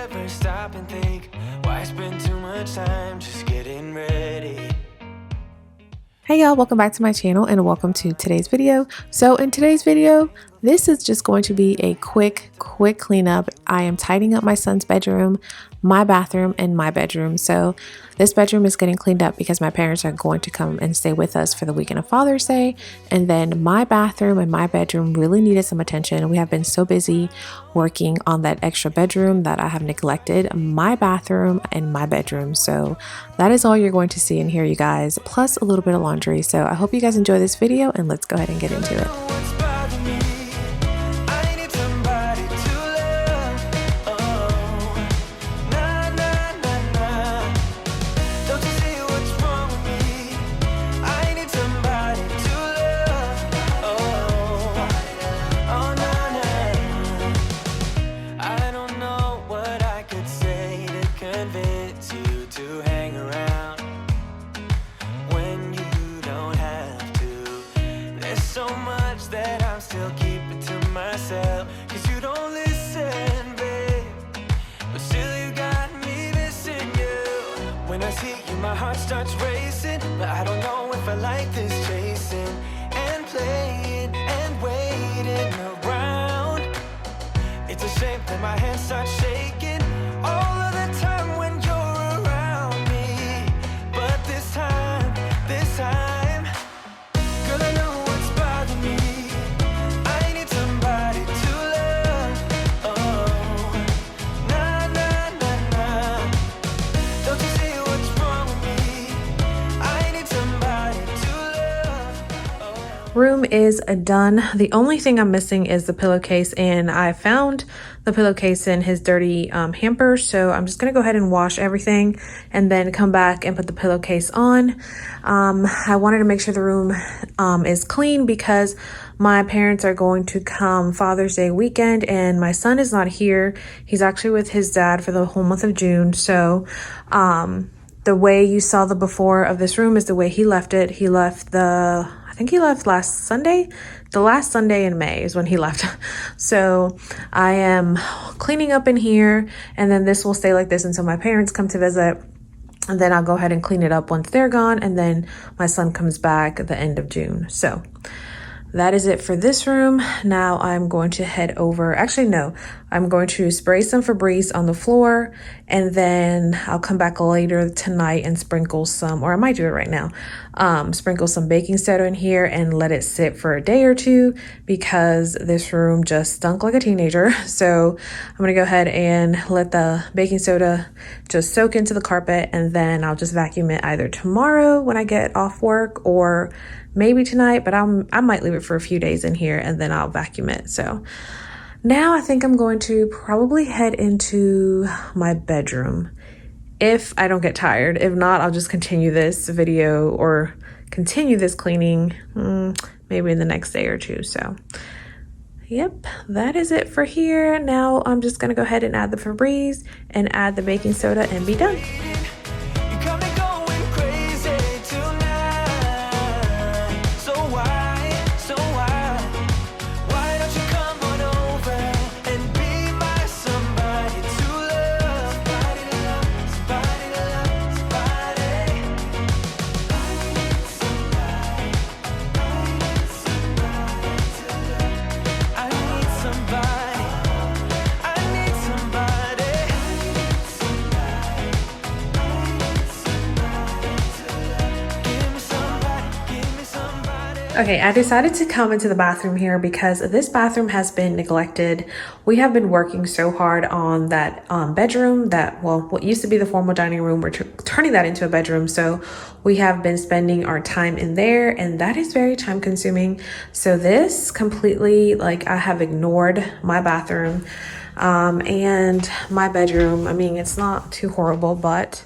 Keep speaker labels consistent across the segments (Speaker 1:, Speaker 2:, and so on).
Speaker 1: ever stop and think, why spend too much time just getting ready?
Speaker 2: Hey y'all, welcome back to my channel and welcome to today's video. So in today's video, this is just going to be a quick cleanup. I am tidying up my son's bedroom, my bathroom, and my bedroom. So this bedroom is getting cleaned up because my parents are going to come and stay with us for the weekend of Father's Day. And then my bathroom and my bedroom really needed some attention. We have been so busy working on that extra bedroom that I have neglected my bathroom and my bedroom. So that is all you're going to see in here, you guys, plus a little bit of laundry. So I hope you guys enjoy this video and let's go ahead and get into it.
Speaker 1: My heart starts racing, but I don't know if I like this chasing and playing and waiting around. It's a shame that my hands start shaking all of the time when you're around me. But this time, girl, I know what's bothering me. I need somebody to love. Oh, nah, nah, nah, nah. Don't you see what's wrong with me? I need somebody to love.
Speaker 2: Room is done. The only thing I'm missing is the pillowcase, and I found the pillowcase in his dirty hamper, so I'm just gonna go ahead and wash everything and then come back and put the pillowcase on. I wanted to make sure the room is clean because my parents are going to come Father's Day weekend and my son is not here. He's actually with his dad for the whole month of June. So the way you saw the before of this room is the way he left it. He left I think he left last Sunday. The last Sunday in May is when he left. So I am cleaning up in here, and then this will stay like this until my parents come to visit. And then I'll go ahead and clean it up once they're gone. And then my son comes back at the end of June. So that is it for this room. Now I'm going to head over. Actually, no, I'm going to spray some Febreze on the floor, and then I'll come back later tonight and sprinkle some, or I might do it right now, sprinkle some baking soda in here and let it sit for a day or two because this room just stunk like a teenager. So I'm going to go ahead and let the baking soda just soak into the carpet, and then I'll just vacuum it either tomorrow when I get off work or maybe tonight, but I might leave it for a few days in here and then I'll vacuum it. So now I think I'm going to probably head into my bedroom if I don't get tired. If not, I'll just continue this video or continue this cleaning maybe in the next day or two. So yep, that is it for here. Now I'm just gonna go ahead and add the Febreze and add the baking soda and be done. Okay, I decided to come into the bathroom here because this bathroom has been neglected. We have been working so hard on that bedroom that, well, what used to be the formal dining room, we're turning that into a bedroom. So we have been spending our time in there, and that is very time consuming. So this completely, like, I have ignored my bathroom and my bedroom. I mean, it's not too horrible, but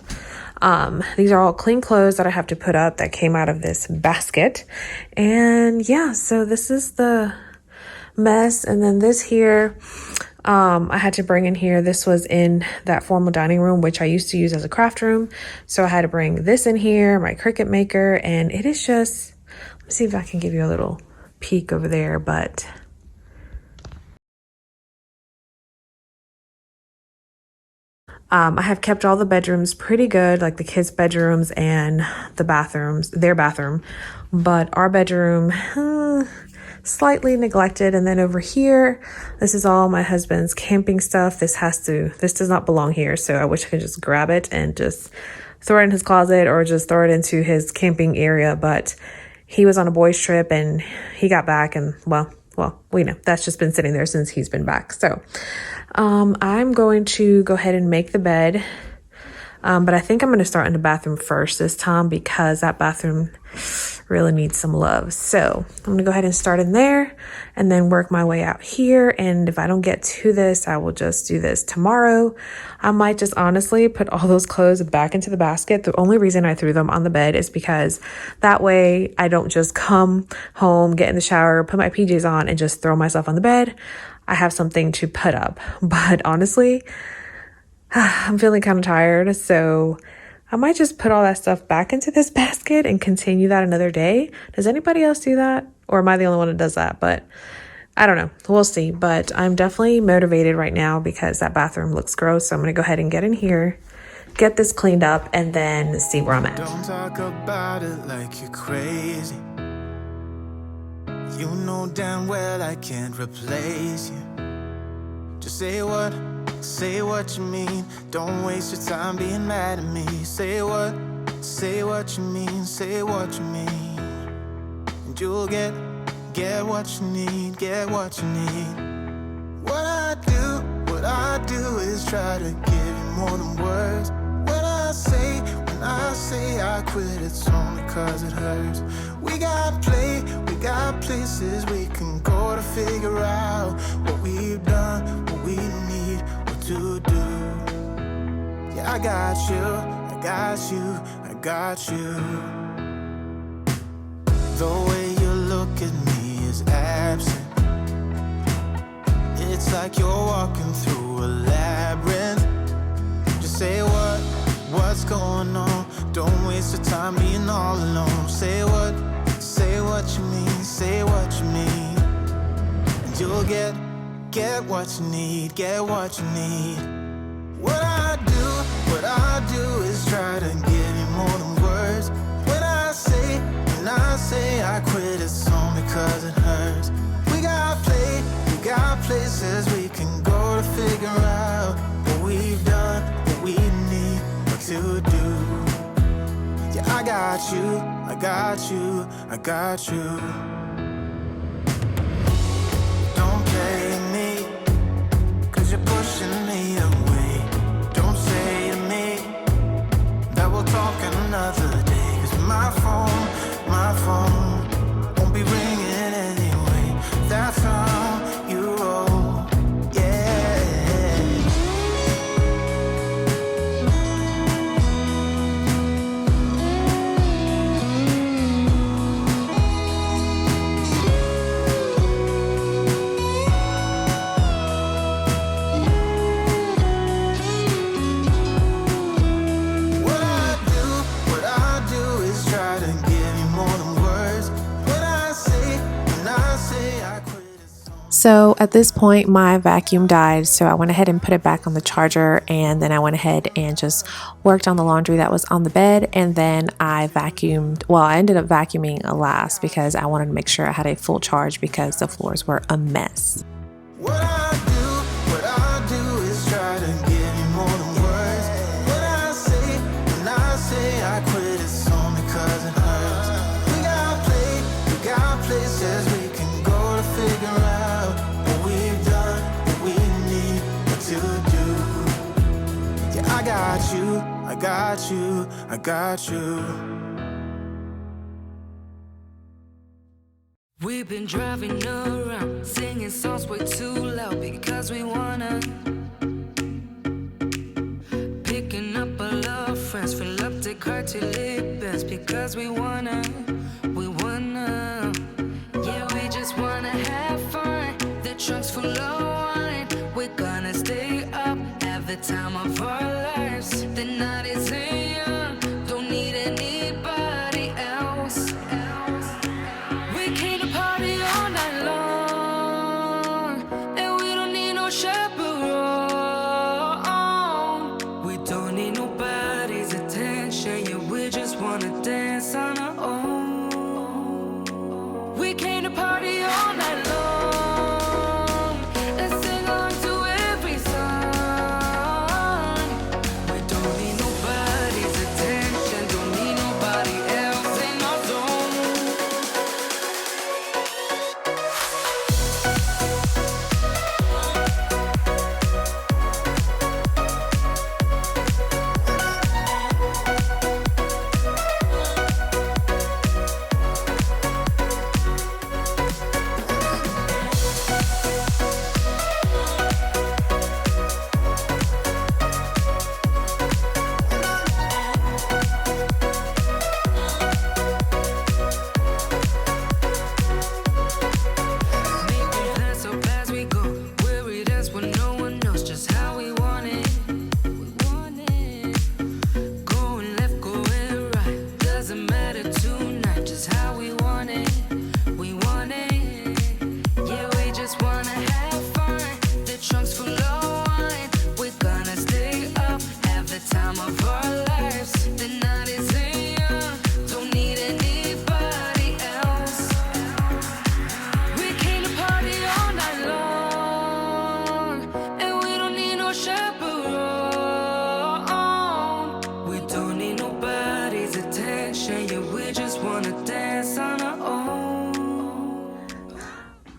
Speaker 2: these are all clean clothes that I have to put up that came out of this basket. And yeah, so this is the mess. And then this here, I had to bring in here. This was in that formal dining room, which I used to use as a craft room. So I had to bring this in here, my Cricut maker, and it is just, let's see if I can give you a little peek over there, but I have kept all the bedrooms pretty good, like the kids' bedrooms and the bathrooms, their bathroom. But our bedroom, slightly neglected. And then over here, this is all my husband's camping stuff. This does not belong here. So I wish I could just grab it and just throw it in his closet or just throw it into his camping area. But he was on a boys' trip and he got back and well, we know that's just been sitting there since he's been back. So I'm going to go ahead and make the bed. But I think I'm going to start in the bathroom first this time because that bathroom really needs some love. So I'm going to go ahead and start in there and then work my way out here. And if I don't get to this, I will just do this tomorrow. I might just honestly put all those clothes back into the basket. The only reason I threw them on the bed is because that way I don't just come home, get in the shower, put my PJs on and just throw myself on the bed. I have something to put up. But honestly, I'm feeling kind of tired, so I might just put all that stuff back into this basket and continue that another day. Does anybody else do that? Or am I the only one that does that? But I don't know. We'll see. But I'm definitely motivated right now because that bathroom looks gross. So I'm going to go ahead and get in here, get this cleaned up, and then see where I'm at.
Speaker 1: Don't talk about it like you're crazy. You know damn well I can't replace you. Just say what you mean. Don't waste your time being mad at me. Say what you mean. Say what you mean. And you'll get what you need. Get what you need. What I do is try to give you more than words. When I say I quit, it's only cause it hurts. We got places we can go to figure out what we've done, what we need, what to do. Yeah, I got you. The way you look at me is absent. It's like you're walking through a labyrinth. Just say what's going on. Don't waste your time being all alone. Say what you mean. Say what you mean. And you'll get what you need. Get what you need. What I do is try to give you more than words. When I say I quit, it's only cause it hurts. We got places we can go to figure out what we've done, what we need, what to do. Yeah, I got you. Don't play me, cause you're pushing me away. Don't say to me that we'll talk another day. Cause my phone won't be ringing anyway. That's how you roll, yeah. What I do is try to give you more than words. When I say I quit.
Speaker 2: So at this point, my vacuum died, so I went ahead and put it back on the charger, and then I went ahead and just worked on the laundry that was on the bed, and then I vacuumed. Well, I ended up vacuuming last because I wanted to make sure I had a full charge because the floors were a mess.
Speaker 1: What I do is try to give you more than words. When I say I quit, it's only cause it hurts. We got places we can go to figure out what we've done, what we need, what to do. Yeah, I got you.
Speaker 3: We've been driving around, singing songs way too loud because we wanna. Picking up all our friends, fill up the car till it bends because we wanna. Yeah, we just wanna have fun. The trunk's full of wine. We're gonna stay up, have the time of our lives. The night is young, don't need anybody else. We came to party all night long, and we don't need no chaperone. just wanna dance on our own. We came to party all night long and sing along to every song. We don't need nobody's attention, don't need nobody else in our zone.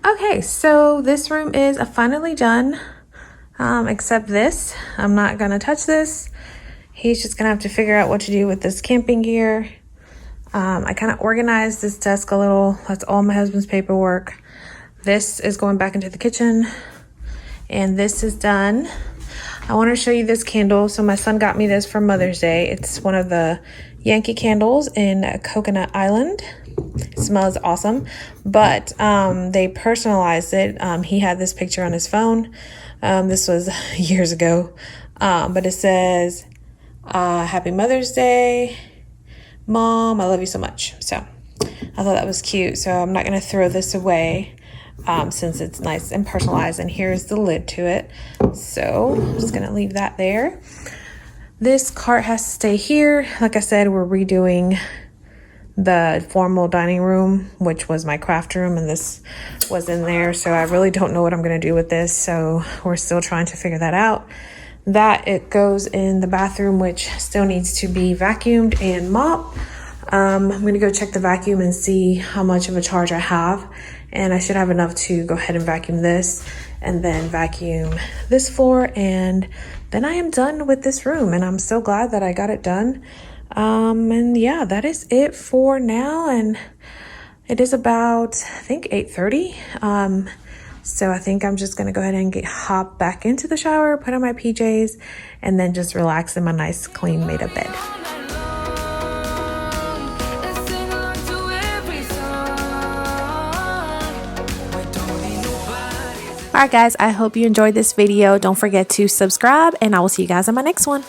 Speaker 2: Okay, so this room is finally done, except this. I'm not gonna touch this. He's just gonna have to figure out what to do with this camping gear. I kind of organized this desk a little. That's all my husband's paperwork. This is going back into the kitchen, and this is done. I want to show you this candle. So my son got me this for Mother's Day. It's one of the Yankee candles in Coconut Island. It smells awesome, but they personalized it. He had this picture on his phone. This was years ago, but it says, Happy Mother's Day, Mom, I love you so much. So I thought that was cute. So I'm not going to throw this away since it's nice and personalized. And here's the lid to it. So I'm just going to leave that there. This cart has to stay here. Like I said, we're redoing the formal dining room, which was my craft room, and this was in there. So I really don't know what I'm going to do with this. So we're still trying to figure that out. That it goes in the bathroom, which still needs to be vacuumed and mopped. I'm going to go check the vacuum and see how much of a charge I have. And I should have enough to go ahead and vacuum this and then vacuum this floor. And then I am done with this room. And I'm so glad that I got it done. And yeah, that is it for now. And it is about, I think, 8:30. So I think I'm just going to go ahead and hop back into the shower, put on my PJs, and then just relax in my nice, clean, made up bed. Alright guys, I hope you enjoyed this video. Don't forget to subscribe, and I will see you guys in my next one.